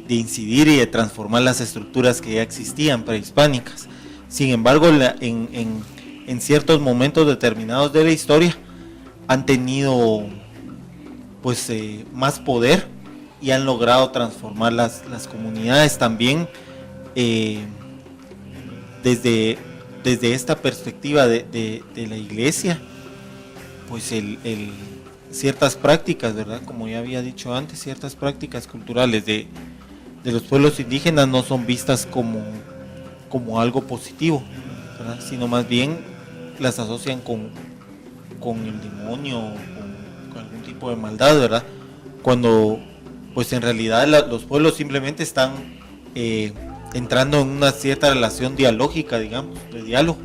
incidir y de transformar las estructuras que ya existían prehispánicas. Sin embargo, en ciertos momentos determinados de la historia han tenido pues más poder y han logrado transformar las comunidades también desde esta perspectiva de la Iglesia, pues ciertas prácticas, ¿verdad? Como ya había dicho antes, ciertas prácticas culturales de los pueblos indígenas no son vistas como algo positivo, ¿verdad? Sino más bien las asocian con el demonio, con algún tipo de maldad, ¿verdad? Cuando pues en realidad los pueblos simplemente están entrando en una cierta relación dialógica, digamos, de diálogo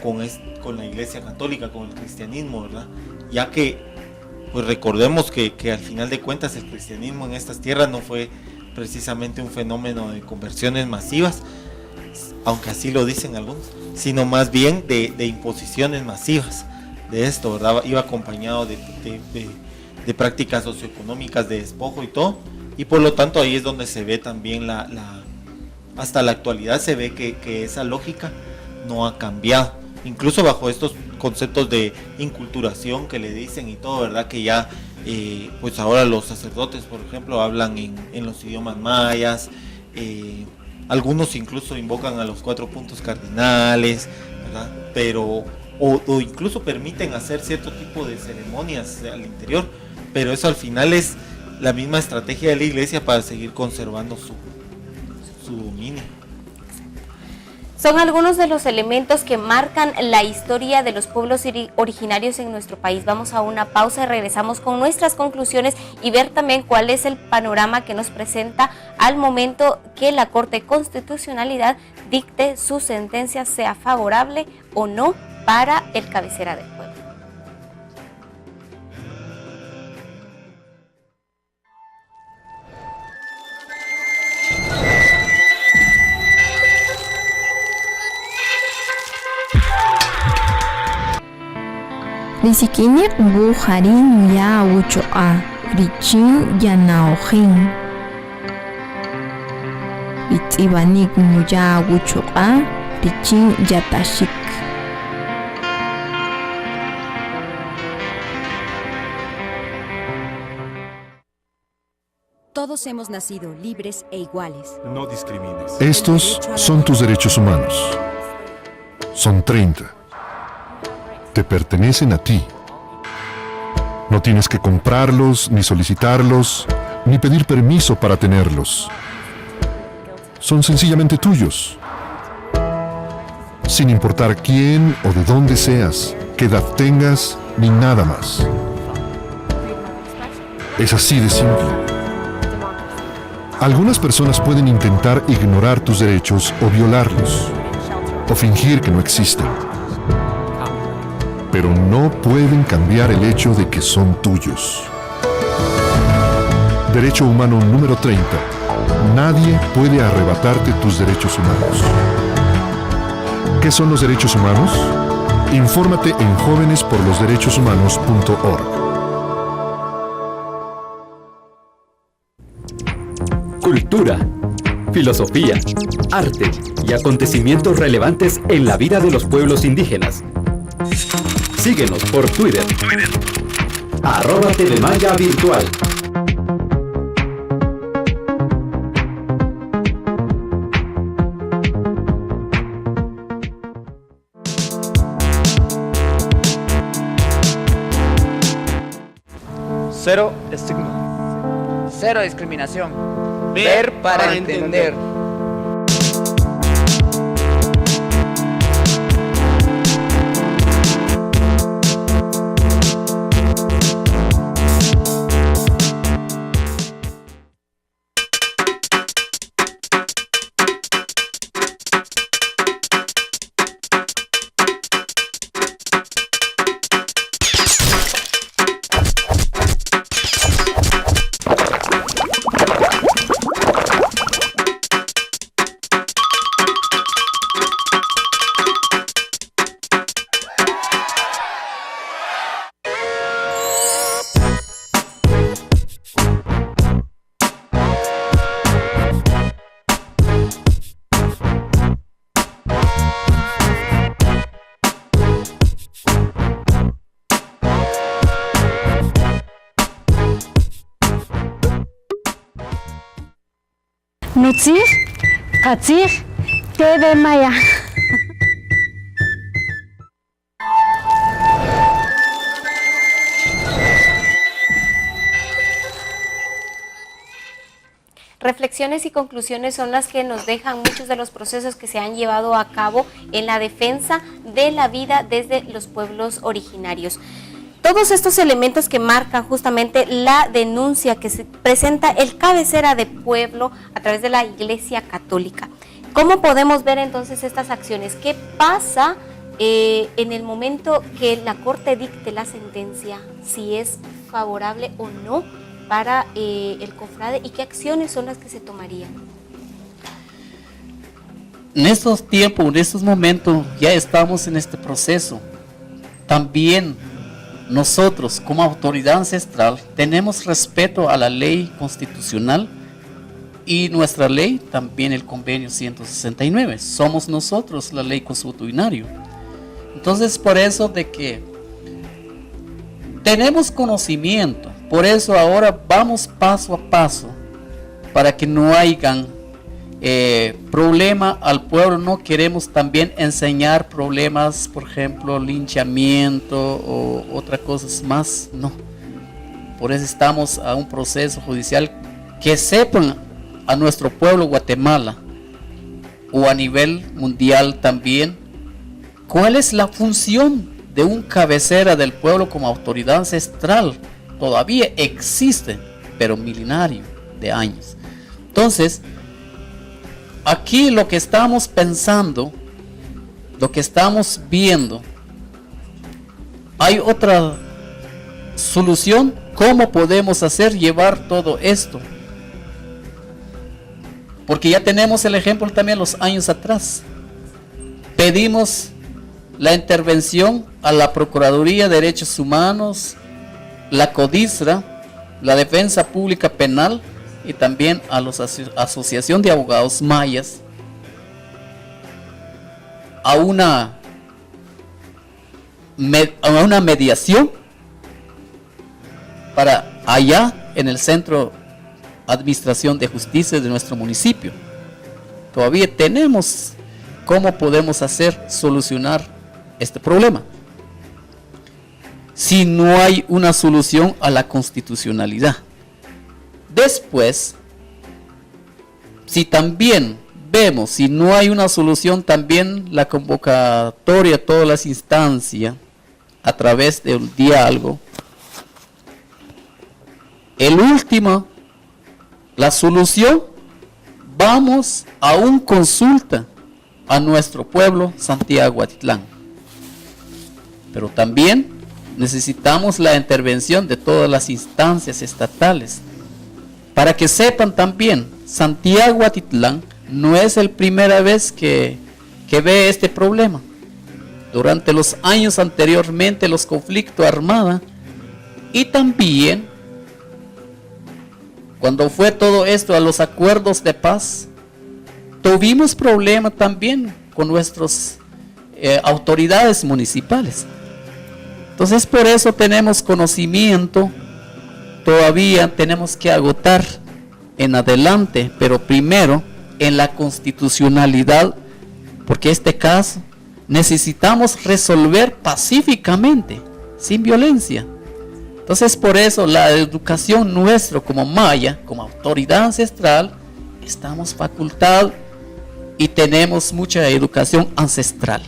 con la Iglesia Católica, con el cristianismo, ¿verdad? Ya que pues recordemos que al final de cuentas el cristianismo en estas tierras no fue precisamente un fenómeno de conversiones masivas, aunque así lo dicen algunos, sino más bien de imposiciones masivas de esto, ¿verdad? Iba acompañado de prácticas socioeconómicas, de despojo y todo, y por lo tanto ahí es donde se ve también hasta la actualidad se ve que esa lógica no ha cambiado, incluso bajo estos conceptos de inculturación que le dicen y todo, ¿verdad? Que ya pues ahora los sacerdotes, por ejemplo, hablan en los idiomas mayas, algunos incluso invocan a los 4 puntos cardinales, ¿verdad? Pero o incluso permiten hacer cierto tipo de ceremonias al interior, pero eso al final es la misma estrategia de la Iglesia para seguir conservando su dominio. Son algunos de los elementos que marcan la historia de los pueblos originarios en nuestro país. Vamos a una pausa y regresamos con nuestras conclusiones y ver también cuál es el panorama que nos presenta al momento que la Corte de Constitucionalidad dicte su sentencia, sea favorable o no para el cabecera del pueblo. Risikinik buharin ya uchoa, richin ya naojin. Ritzibanik ya uchoa, richin ya tashik. Todos hemos nacido libres e iguales. No discrimines. Estos son tus derechos humanos. Son 30. Te pertenecen a ti. No tienes que comprarlos, ni solicitarlos, ni pedir permiso para tenerlos. Son sencillamente tuyos. Sin importar quién o de dónde seas, qué edad tengas, ni nada más. Es así de simple. Algunas personas pueden intentar ignorar tus derechos o violarlos, o fingir que no existen. Pero no pueden cambiar el hecho de que son tuyos. Derecho humano número 30. Nadie puede arrebatarte tus derechos humanos. ¿Qué son los derechos humanos? Infórmate en jovenesporlosderechoshumanos.org. Cultura, filosofía, arte y acontecimientos relevantes en la vida de los pueblos indígenas. Síguenos por Twitter. @TVMaya Virtual. Cero estigma. Cero discriminación. Ver para entender. Nutzir, Katzir, TVMaya. Reflexiones y conclusiones son las que nos dejan muchos de los procesos que se han llevado a cabo en la defensa de la vida desde los pueblos originarios. Todos estos elementos que marcan justamente la denuncia que se presenta el cabecera de pueblo a través de la Iglesia Católica. ¿Cómo podemos ver entonces estas acciones? ¿Qué pasa en el momento que la Corte dicte la sentencia, si es favorable o no para el cofrade, y qué acciones son las que se tomarían? En estos tiempos, en estos momentos, ya estamos en este proceso. También nosotros, como autoridad ancestral, tenemos respeto a la ley constitucional y nuestra ley, también el convenio 169. Somos nosotros la ley consuetudinaria. Entonces, por eso de que tenemos conocimiento, por eso ahora vamos paso a paso para que no hayan problema al pueblo. No queremos también enseñar problemas, por ejemplo, linchamiento o otras cosas más, no. Por eso estamos a un proceso judicial que sepan a nuestro pueblo Guatemala o a nivel mundial también cuál es la función de un cabecera del pueblo como autoridad ancestral. Todavía existe, pero milenario de años. Entonces, aquí lo que estamos pensando, lo que estamos viendo, hay otra solución. ¿Cómo podemos llevar todo esto? Porque ya tenemos el ejemplo también los años atrás. Pedimos la intervención a la Procuraduría de Derechos Humanos, la CODISRA, la Defensa Pública Penal y también a la Asociación de Abogados Mayas a una mediación para allá en el Centro de Administración de Justicia de nuestro municipio. Todavía tenemos cómo podemos solucionar este problema. Si no hay una solución a la constitucionalidad. Después, si también vemos, si no hay una solución, también la convocatoria a todas las instancias a través del diálogo. El último, la solución, vamos a una consulta a nuestro pueblo Santiago Atitlán. Pero también necesitamos la intervención de todas las instancias estatales para que sepan también, Santiago Atitlán no es la primera vez que ve este problema. Durante los años anteriormente, los conflictos armados, y también cuando fue todo esto a los acuerdos de paz, tuvimos problemas también con nuestras autoridades municipales. Entonces, por eso tenemos conocimiento, todavía tenemos que agotar en adelante, pero primero en la constitucionalidad, porque este caso necesitamos resolver pacíficamente, sin violencia. Entonces, por eso la educación nuestra como maya, como autoridad ancestral, estamos facultados y tenemos mucha educación ancestral.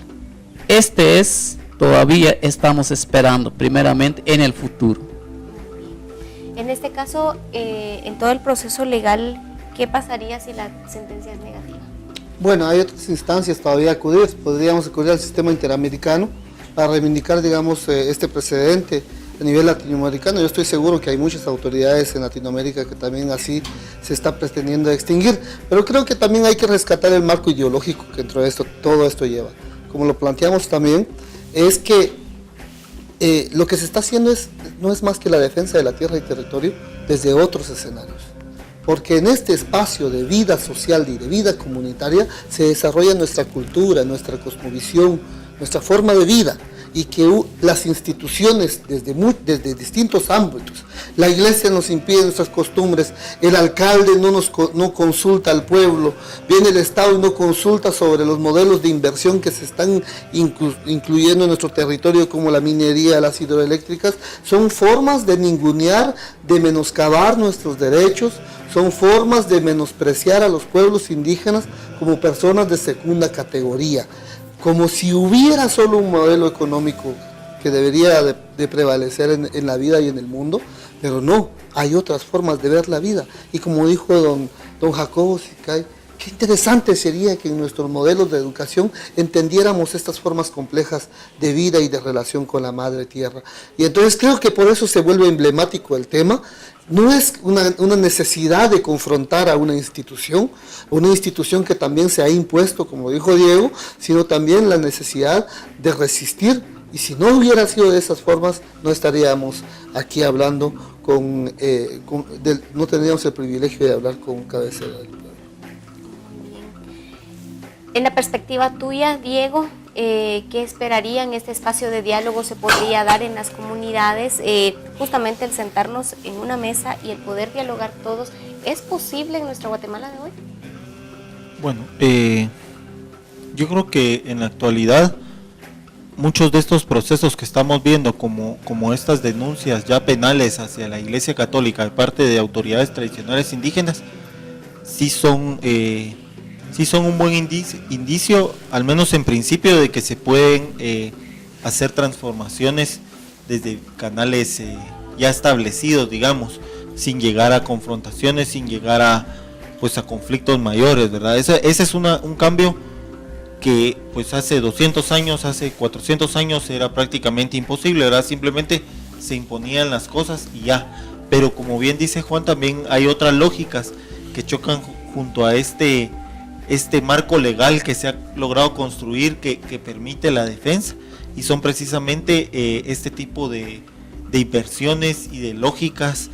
Todavía estamos esperando, primeramente, en el futuro. En este caso, en todo el proceso legal, ¿qué pasaría si la sentencia es negativa? Bueno, hay otras instancias todavía acudir. Podríamos acudir al sistema interamericano para reivindicar, digamos, este precedente a nivel latinoamericano. Yo estoy seguro que hay muchas autoridades en Latinoamérica que también así se está pretendiendo extinguir, pero creo que también hay que rescatar el marco ideológico que dentro de esto, todo esto lleva. Como lo planteamos también, es que lo que se está haciendo no es más que la defensa de la tierra y territorio desde otros escenarios. Porque en este espacio de vida social y de vida comunitaria se desarrolla nuestra cultura, nuestra cosmovisión, nuestra forma de vida, y que las instituciones desde distintos ámbitos, la iglesia nos impide nuestras costumbres, el alcalde no consulta al pueblo, viene el Estado y no consulta sobre los modelos de inversión que se están incluyendo en nuestro territorio, como la minería, las hidroeléctricas, son formas de ningunear, de menoscabar nuestros derechos, son formas de menospreciar a los pueblos indígenas como personas de segunda categoría, como si hubiera solo un modelo económico que debería de prevalecer en la vida y en el mundo, pero no, hay otras formas de ver la vida. Y como dijo don Jacobo Sicay, qué interesante sería que en nuestros modelos de educación entendiéramos estas formas complejas de vida y de relación con la madre tierra. Y entonces creo que por eso se vuelve emblemático el tema. No es una necesidad de confrontar a una institución que también se ha impuesto, como dijo Diego, sino también la necesidad de resistir. Y si no hubiera sido de esas formas, no estaríamos aquí hablando no tendríamos el privilegio de hablar con cabecera del pueblo. En la perspectiva tuya, Diego, ¿qué esperarían? ¿Este espacio de diálogo se podría dar en las comunidades? Justamente el sentarnos en una mesa y el poder dialogar todos, ¿es posible en nuestra Guatemala de hoy? Bueno, yo creo que en la actualidad muchos de estos procesos que estamos viendo, como estas denuncias ya penales hacia la Iglesia Católica de parte de autoridades tradicionales indígenas, sí son un buen indicio, al menos en principio, de que se pueden hacer transformaciones desde canales ya establecidos, digamos, sin llegar a confrontaciones, sin llegar a conflictos mayores, ¿verdad? Ese es un cambio que pues hace 200 años, hace 400 años era prácticamente imposible, ¿verdad? Simplemente se imponían las cosas y ya. Pero como bien dice Juan, también hay otras lógicas que chocan junto a este marco legal que se ha logrado construir, que permite la defensa, y son precisamente este tipo de inversiones y de lógicas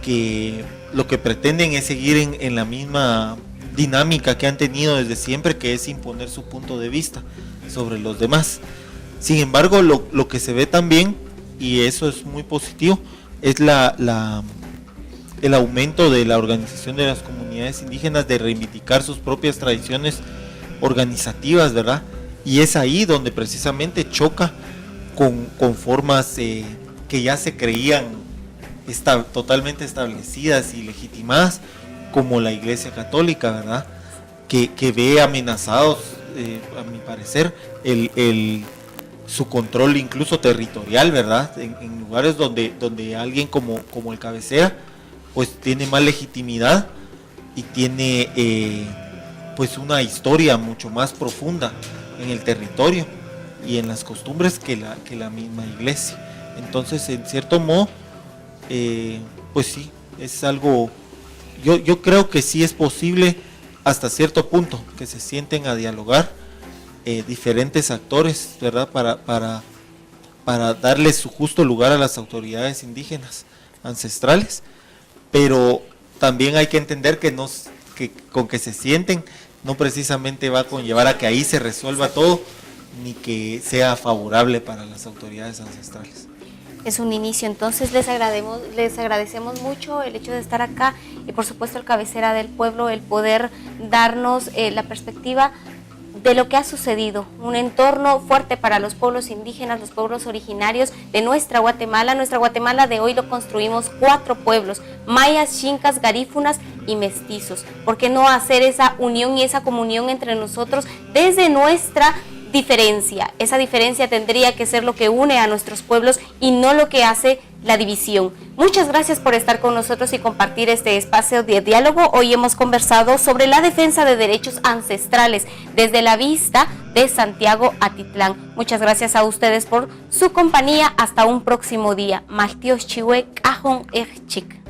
que lo que pretenden es seguir en la misma dinámica que han tenido desde siempre, que es imponer su punto de vista sobre los demás. Sin embargo, lo que se ve también, y eso es muy positivo, es el aumento de la organización de las comunidades indígenas, de reivindicar sus propias tradiciones organizativas, ¿verdad? Y es ahí donde precisamente choca con formas que ya se creían totalmente establecidas y legitimadas, como la Iglesia Católica, ¿verdad? Que ve amenazados, a mi parecer, su control incluso territorial, ¿verdad? En lugares donde alguien como el cabecera pues tiene más legitimidad y tiene pues una historia mucho más profunda en el territorio y en las costumbres que la misma iglesia. Entonces, en cierto modo, pues sí, es algo, yo creo que sí es posible hasta cierto punto que se sienten a dialogar diferentes actores, ¿verdad? Para darle su justo lugar a las autoridades indígenas ancestrales, pero también hay que entender que con que se sienten no precisamente va a conllevar a que ahí se resuelva todo, ni que sea favorable para las autoridades ancestrales. Es un inicio, entonces les agradecemos mucho el hecho de estar acá y por supuesto el cabecera del pueblo, el poder darnos la perspectiva de lo que ha sucedido, un entorno fuerte para los pueblos indígenas, los pueblos originarios de nuestra Guatemala. Nuestra Guatemala de hoy lo construimos 4 pueblos, mayas, chincas, garífunas y mestizos. ¿Por qué no hacer esa unión y esa comunión entre nosotros desde nuestra diferencia? Esa diferencia tendría que ser lo que une a nuestros pueblos y no lo que hace la división. Muchas gracias por estar con nosotros y compartir este espacio de diálogo. Hoy hemos conversado sobre la defensa de derechos ancestrales desde la vista de Santiago Atitlán. Muchas gracias a ustedes por su compañía. Hasta un próximo día. Maltios Chihuahua, Cajon Erchik.